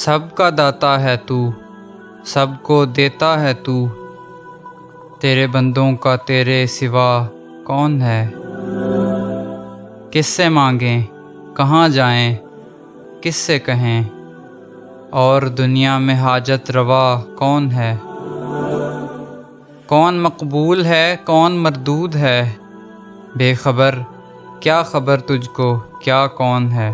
سب کا داتا ہے تو، سب کو دیتا ہے تو، تیرے بندوں کا تیرے سوا کون ہے؟ کس سے مانگیں، کہاں جائیں، کس سے کہیں، اور دنیا میں حاجت روا کون ہے؟ کون مقبول ہے کون مردود ہے، بے خبر کیا خبر تجھ کو کیا کون ہے؟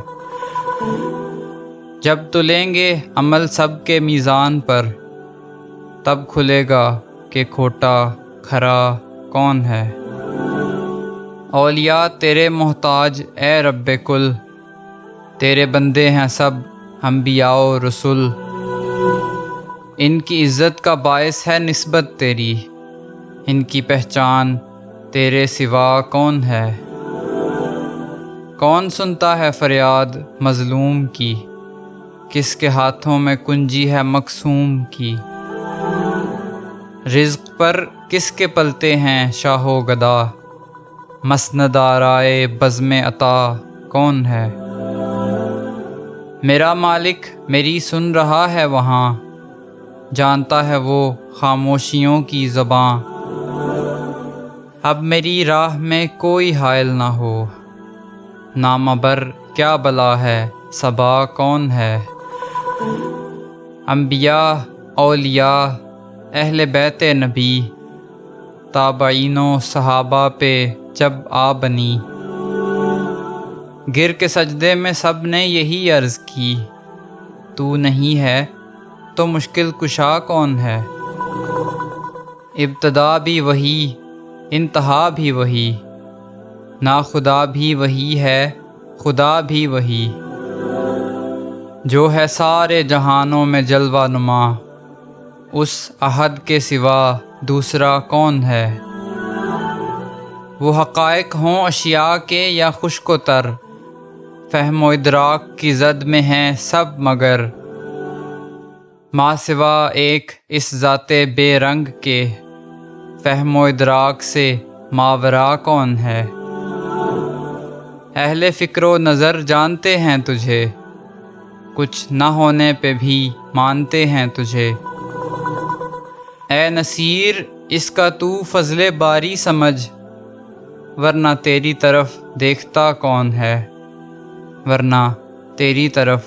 جب تلیں گے عمل سب کے میزان پر، تب کھلے گا کہ کھوٹا کھرا کون ہے۔ اولیاء تیرے محتاج اے رب کل، تیرے بندے ہیں سب انبیاء و رسول، ان کی عزت کا باعث ہے نسبت تیری، ان کی پہچان تیرے سوا کون ہے؟ کون سنتا ہے فریاد مظلوم کی، کس کے ہاتھوں میں کنجی ہے مقسوم کی؟ رزق پر کس کے پلتے ہیں شاہ و گدا، مسند آرائے بزم عطا کون ہے؟ میرا مالک میری سن رہا ہے وہاں، جانتا ہے وہ خاموشیوں کی زباں۔ اب میری راہ میں کوئی حائل نہ ہو، نامبر کیا بلا ہے صبا کون ہے؟ انبیاء اولیاء اہل بیت نبی، تابعین و صحابہ پہ جب آ بنی، گر کے سجدے میں سب نے یہی عرض کی، تو نہیں ہے تو مشکل کشا کون ہے؟ ابتدا بھی وہی انتہا بھی وہی، ناخدا بھی وہی ہے خدا بھی وہی، جو ہے سارے جہانوں میں جلوہ نما، اس احد کے سوا دوسرا کون ہے؟ وہ حقائق ہوں اشیاء کے یا خشک و تر، فہم و ادراک کی زد میں ہیں سب مگر، ما سوا ایک اس ذات بے رنگ کے، فہم و ادراک سے ماورا کون ہے؟ اہل فکر و نظر جانتے ہیں تجھے، کچھ نہ ہونے پہ بھی مانتے ہیں تجھے، اے نصیر اس کا تو فضل باری سمجھ، ورنہ تیری طرف دیکھتا کون ہے، ورنہ تیری طرف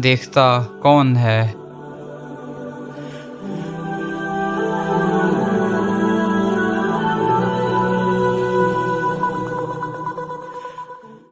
دیکھتا کون ہے؟